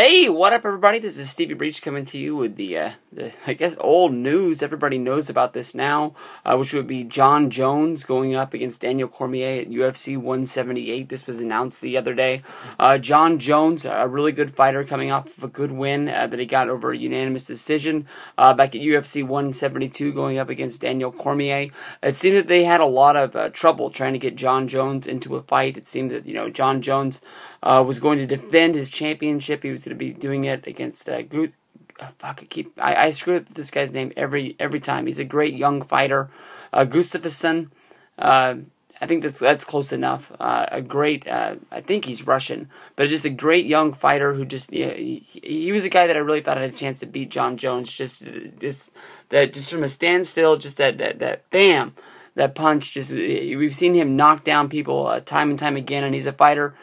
Hey, what up, everybody? This is Stevie Breach coming to you with the I guess, old news. Everybody knows about this now, which would be Jon Jones going up against Daniel Cormier at UFC 178. This was announced the other day. Jon Jones, a really good fighter coming off of a good win that he got over a unanimous decision back at UFC 172 going up against Daniel Cormier. It seemed that they had a lot of trouble trying to get Jon Jones into a fight. It seemed that, Jon Jones was going to defend his championship. He was going to be doing it against I screw up this guy's name every time. He's a great young fighter, Gustafsson. I think that's close enough. A great, I think he's Russian, but just a great young fighter who just he was a guy that I really thought had a chance to beat Jon Jones. Just from a standstill, just that bam. That punch, we've seen him knock down people time and time again, and he's a fighter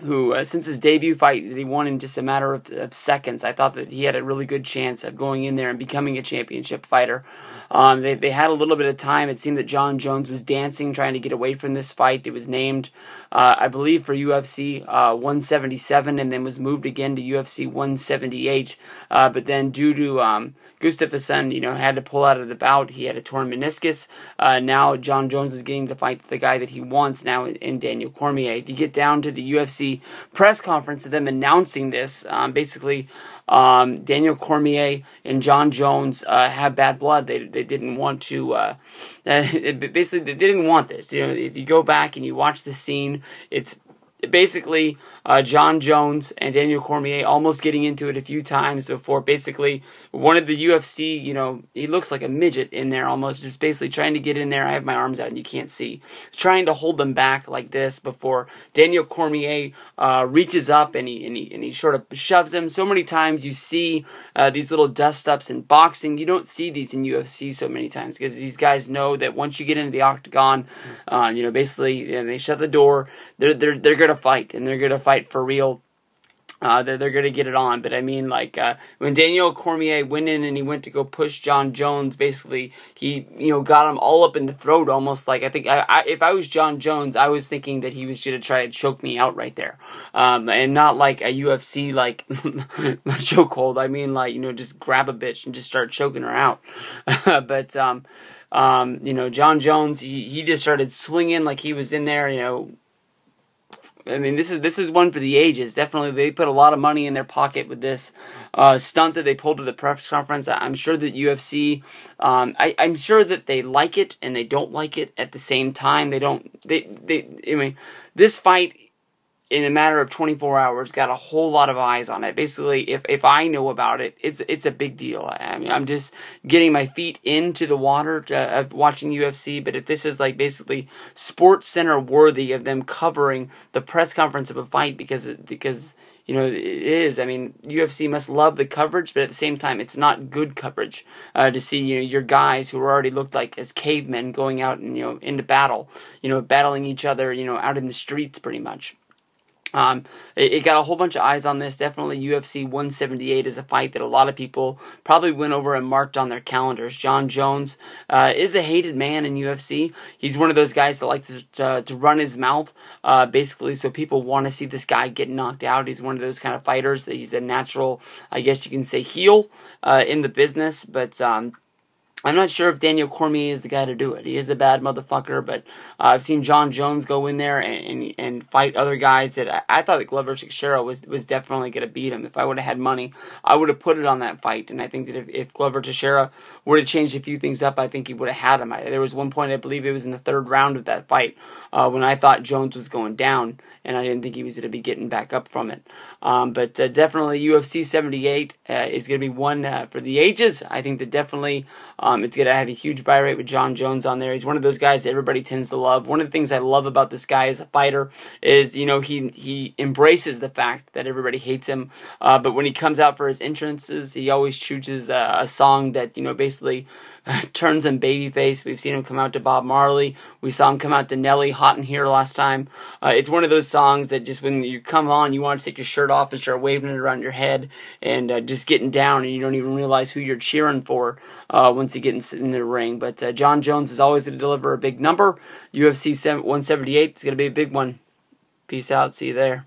who, since his debut fight that he won in just a matter of seconds, I thought that he had a really good chance of going in there and becoming a championship fighter. They had a little bit of time. It seemed that Jon Jones was dancing, trying to get away from this fight. It was named, I believe, for UFC 177, and then was moved again to UFC 178. But then due to Gustafsson, had to pull out of the bout. He had a torn meniscus. Now Jon Jones is getting to fight the guy that he wants now in Daniel Cormier. If you get down to the UFC press conference of them announcing this, basically Daniel Cormier and Jon Jones have bad blood. They didn't want to. Basically, they didn't want this. If you go back and you watch the scene, it's basically Jon Jones and Daniel Cormier almost getting into it a few times before basically one of the UFC, he looks like a midget in there almost, just basically trying to get in there. I have my arms out and you can't see. Trying to hold them back like this before Daniel Cormier reaches up and he sort of shoves him. So many times you see these little dust-ups in boxing. You don't see these in UFC so many times because these guys know that once you get into the octagon, basically they shut the door. They're going to fight, and they're going to fight for real. They're going to get it on. But I mean, when Daniel Cormier went in and he went to go push Jon Jones, basically he got him all up in the throat, almost like if I was Jon Jones, I was thinking that he was going to try to choke me out right there, and not like a UFC chokehold. I mean, just grab a bitch and just start choking her out. But Jon Jones, he just started swinging like he was in there. I mean, this is one for the ages. Definitely, they put a lot of money in their pocket with this stunt that they pulled to the press conference. I'm sure that UFC, I'm sure that they like it and they don't like it at the same time. I mean, this fight, in a matter of 24 hours, got a whole lot of eyes on it. Basically, if I know about it, it's a big deal. I mean, I'm just getting my feet into the water of watching UFC, but if this is basically Sports Center worthy of them covering the press conference of a fight because it is. I mean, UFC must love the coverage, but at the same time, it's not good coverage to see your guys who already looked like as cavemen going out and into battle, battling each other, out in the streets pretty much. It got a whole bunch of eyes on this. Definitely UFC 178 is a fight that a lot of people probably went over and marked on their calendars. Jon Jones is a hated man in UFC. He's one of those guys that likes to run his mouth, basically, so people want to see this guy get knocked out. He's one of those kind of fighters that he's a natural, I guess you can say, heel in the business, but I'm not sure if Daniel Cormier is the guy to do it. He is a bad motherfucker, but I've seen Jon Jones go in there and fight other guys that I thought that Glover Teixeira was definitely going to beat him. If I would have had money, I would have put it on that fight, and I think that if Glover Teixeira would have changed a few things up, I think he would have had him. There was one point, I believe it was in the third round of that fight, when I thought Jones was going down, and I didn't think he was going to be getting back up from it. But definitely UFC 78 is going to be one for the ages. I think that definitely it's going to have a huge buy rate with Jon Jones on there. He's one of those guys that everybody tends to love. One of the things I love about this guy as a fighter is, he embraces the fact that everybody hates him. But when he comes out for his entrances, he always chooses a song that, basically turns him babyface. We've seen him come out to Bob Marley. We saw him come out to Nelly, Hot in Here last time. It's one of those songs that just when you come on, you want to take your shirt off and start waving it around your head and just getting down, and you don't even realize who you're cheering for once you get in the ring. But Jon Jones is always going to deliver a big number. UFC 178 is going to be a big one. Peace out. See you there.